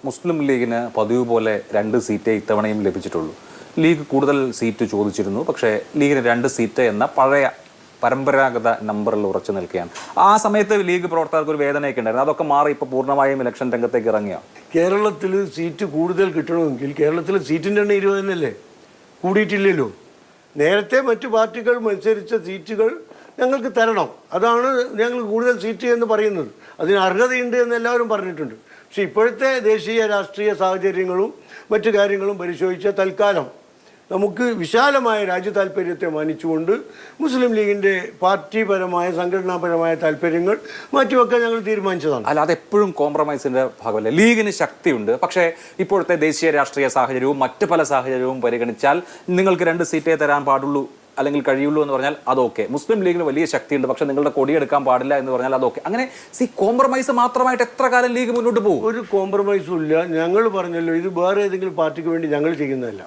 മുസ്ലിം ലീഗിന് പതിവ് പോലെ 2 സീറ്റേ ഇത്തവണയും ലഭിച്ചിട്ടുള്ളൂ. ലീഗ് കൂടുതൽ സീറ്റ് ചോദിച്ചിരുന്നു. പക്ഷേ ലീഗിന് 2 സീറ്റ് എന്ന പഴയ പരമ്പരാഗത നമ്പറിൽ ഉറച്ചു നിൽക്കുകയാണ്. ആ സമയത്ത് ലീഗ് പ്രവർത്തകർക്ക് ഒരു വേദനയൊക്കെ ഉണ്ടായിരുന്നു. അതൊക്കെ മാറി ഇപ്പോൾ പൂർണ്ണമായും ഇലക്ഷൻ രംഗത്തേക്ക് ഇറങ്ങിയ കേരളത്തിൽ സീറ്റ് കൂടുതൽ കിട്ടണമെങ്കിൽ കേരളത്തിൽ സീറ്റിൻ്റെ എണ്ണം 20 തന്നെയല്ലേ, കൂടിയിട്ടില്ലല്ലോ. നേരത്തെ മറ്റു പാർട്ടികൾ മത്സരിച്ച സീറ്റുകൾ ഞങ്ങൾക്ക് തരണം, അതാണ് ഞങ്ങൾ കൂടുതൽ സീറ്റ് എന്ന് പറയുന്നത്. അതിന് അർഹതയുണ്ട് എന്ന് എല്ലാവരും പറഞ്ഞിട്ടുണ്ട്. പക്ഷേ ഇപ്പോഴത്തെ ദേശീയ രാഷ്ട്രീയ സാഹചര്യങ്ങളും മറ്റു കാര്യങ്ങളും പരിശോധിച്ച തൽക്കാലം നമുക്ക് വിശാലമായ രാജ്യ താല്പര്യത്തെ മാനിച്ചുകൊണ്ട് മുസ്ലിം ലീഗിൻ്റെ പാർട്ടിപരമായ സംഘടനാപരമായ താല്പര്യങ്ങൾ മാറ്റിവെക്കാൻ ഞങ്ങൾ തീരുമാനിച്ചതാണ്. അല്ല, അതെപ്പോഴും കോംപ്രമൈസിന്റെ ഭാഗമല്ല. ലീഗിന് ശക്തിയുണ്ട്. പക്ഷേ ഇപ്പോഴത്തെ ദേശീയ രാഷ്ട്രീയ സാഹചര്യവും മറ്റു പല സാഹചര്യവും പരിഗണിച്ചാൽ നിങ്ങൾക്ക് 2 സീറ്റേ തരാൻ പാടുള്ളൂ അല്ലെങ്കിൽ കഴിയുള്ളൂ എന്ന് പറഞ്ഞാൽ അതൊക്കെ. മുസ്ലിം ലീഗിന് വലിയ ശക്തിയുണ്ട്, പക്ഷെ നിങ്ങളുടെ കൊടിയെടുക്കാൻ പാടില്ല എന്ന് പറഞ്ഞാൽ അതൊക്കെ. അങ്ങനെ കോംപ്രമൈസ് മാത്രമായിട്ട് എത്ര കാലം ലീഗ് മുന്നോട്ട് പോകും? ഒരു കോംപ്രമൈസും ഇല്ല. ഞങ്ങൾ പറഞ്ഞല്ലോ, ഇത് വേറെ ഏതെങ്കിലും പാർട്ടിക്ക് വേണ്ടി ഞങ്ങൾ ചെയ്യുന്നതല്ല.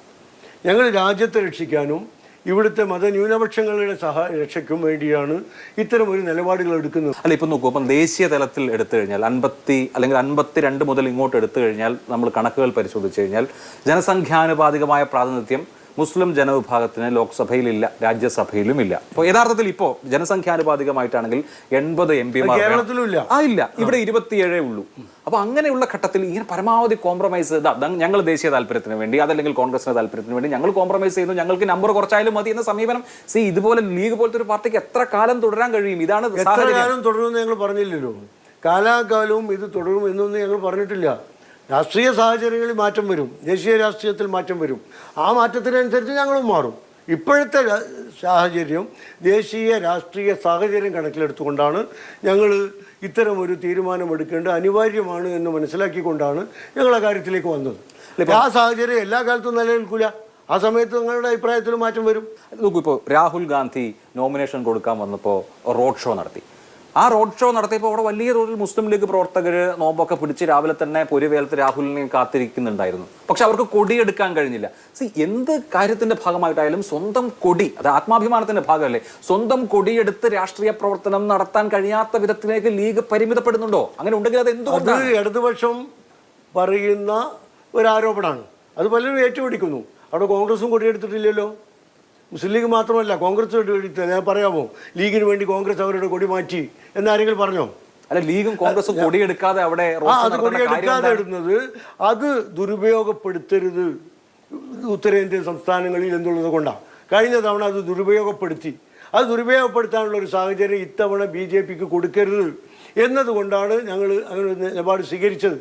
ഞങ്ങൾ രാജ്യത്തെ രക്ഷിക്കാനും ഇവിടുത്തെ മതന്യൂനപക്ഷങ്ങളുടെ രക്ഷയ്ക്കും വേണ്ടിയാണ് ഇത്തരം ഒരു നിലപാടുകൾ എടുക്കുന്നത്. അല്ല, ഇപ്പം നോക്കൂ, ഇപ്പം ദേശീയ തലത്തിൽ എടുത്തു കഴിഞ്ഞാൽ 50 അല്ലെങ്കിൽ 52 മുതൽ ഇങ്ങോട്ട് എടുത്തു കഴിഞ്ഞാൽ നമ്മൾ കണക്കുകൾ പരിശോധിച്ചു കഴിഞ്ഞാൽ ജനസംഖ്യാനുപാതികമായ പ്രാതിനിധ്യം മുസ്ലിം ജനവിഭാഗത്തിന് ലോക്സഭയിലില്ല, രാജ്യസഭയിലും ഇല്ല. അപ്പോൾ യഥാർത്ഥത്തിൽ ഇപ്പോൾ ജനസംഖ്യാനുപാതികമായിട്ടാണെങ്കിൽ 80 MP ഇല്ല, ഇവിടെ 27 ഉള്ളൂ. അപ്പൊ അങ്ങനെയുള്ള ഘട്ടത്തിൽ ഇങ്ങനെ പരമാവധി കോംപ്രമൈസ്, ഞങ്ങൾ ദേശീയ താല്പര്യത്തിന് വേണ്ടി അതല്ലെങ്കിൽ കോൺഗ്രസിന്റെ താല്പര്യത്തിന് വേണ്ടി ഞങ്ങൾ കോംപ്രമൈസ് ചെയ്യുന്നു, ഞങ്ങൾക്ക് നമ്പർ കുറച്ചായാലും മതി എന്ന സമീപനം ഇതുപോലെ ലീഗ് പോലത്തെ ഒരു പാർട്ടിക്ക് എത്ര കാലം തുടരാൻ കഴിയും? ഇതാണ് തുടരുമെന്ന് ഞങ്ങൾ പറഞ്ഞില്ലല്ലോ. കാലാകാലവും ഇത് തുടരും എന്നൊന്നും ഞങ്ങൾ പറഞ്ഞിട്ടില്ല. രാഷ്ട്രീയ സാഹചര്യങ്ങളിൽ മാറ്റം വരും, ദേശീയ രാഷ്ട്രീയത്തിൽ മാറ്റം വരും. ആ മാറ്റത്തിനനുസരിച്ച് ഞങ്ങളും മാറും. ഇപ്പോഴത്തെ സാഹചര്യം ദേശീയ രാഷ്ട്രീയ സാഹചര്യം കണക്കിലെടുത്തുകൊണ്ടാണ് ഞങ്ങൾ ഇത്തരം ഒരു തീരുമാനമെടുക്കേണ്ടത് അനിവാര്യമാണ് എന്ന് മനസ്സിലാക്കിക്കൊണ്ടാണ് ഞങ്ങൾ ആ കാര്യത്തിലേക്ക് വന്നത്. ആ സാഹചര്യം എല്ലാ കാലത്തും നിലനിൽക്കില്ല. ആ സമയത്ത് നിങ്ങളുടെ അഭിപ്രായത്തിൽ മാറ്റം വരും. നോക്കൂ, ഇപ്പോൾ രാഹുൽ ഗാന്ധി നോമിനേഷൻ കൊടുക്കാൻ വന്നപ്പോൾ റോഡ് ഷോ നടത്തി. ആ റോഡ് ഷോ നടത്തിയപ്പോൾ അവിടെ വലിയ തോതിൽ മുസ്ലിം ലീഗ് പ്രവർത്തകർ നോമ്പൊക്കെ പിടിച്ച് രാവിലെ തന്നെ പൊരുവേലത്ത് രാഹുലിനെ കാത്തിരിക്കുന്നുണ്ടായിരുന്നു. പക്ഷെ അവർക്ക് കൊടിയെടുക്കാൻ കഴിഞ്ഞില്ല. എന്ത് കാര്യത്തിന്റെ ഭാഗമായിട്ടായാലും സ്വന്തം കൊടി, അത് ആത്മാഭിമാനത്തിന്റെ ഭാഗമല്ലേ, സ്വന്തം കൊടിയെടുത്ത് രാഷ്ട്രീയ പ്രവർത്തനം നടത്താൻ കഴിയാത്ത വിധത്തിലേക്ക് ലീഗ് പരിമിതപ്പെടുന്നുണ്ടോ? അങ്ങനെ ഉണ്ടെങ്കിൽ അത് എന്തുകൊണ്ടാണ്? ഇടതുപക്ഷം പറയുന്ന ഒരു ആരോപണമാണ്. അത് പലരും ഏറ്റുപിടിക്കുന്നു. അവിടെ കോൺഗ്രസും കൊടിയെടുത്തിട്ടില്ലല്ലോ. മുസ്ലിം ലീഗ് മാത്രമല്ല, കോൺഗ്രസ് ഞാൻ പറയാമോ, ലീഗിന് വേണ്ടി കോൺഗ്രസ് അവരുടെ കൊടി മാറ്റി എന്നാരെങ്കിലും പറഞ്ഞോ? അല്ല, ലീഗും കോൺഗ്രസും കൊടിയെടുക്കാതെ അവിടെ അത് കൊടിയെടുക്കാതെ ഇടുന്നത് അത് ദുരുപയോഗപ്പെടുത്തരുത് ഉത്തരേന്ത്യൻ സംസ്ഥാനങ്ങളിൽ എന്നുള്ളത് കൊണ്ടാണ്. കഴിഞ്ഞ തവണ അത് ദുരുപയോഗപ്പെടുത്തി. അത് ദുരുപയോഗപ്പെടുത്താനുള്ള ഒരു സാഹചര്യം ഇത്തവണ BJPക്ക് കൊടുക്കരുത് എന്നതുകൊണ്ടാണ് ഞങ്ങൾ അങ്ങനെ ഒരു നിലപാട് സ്വീകരിച്ചത്.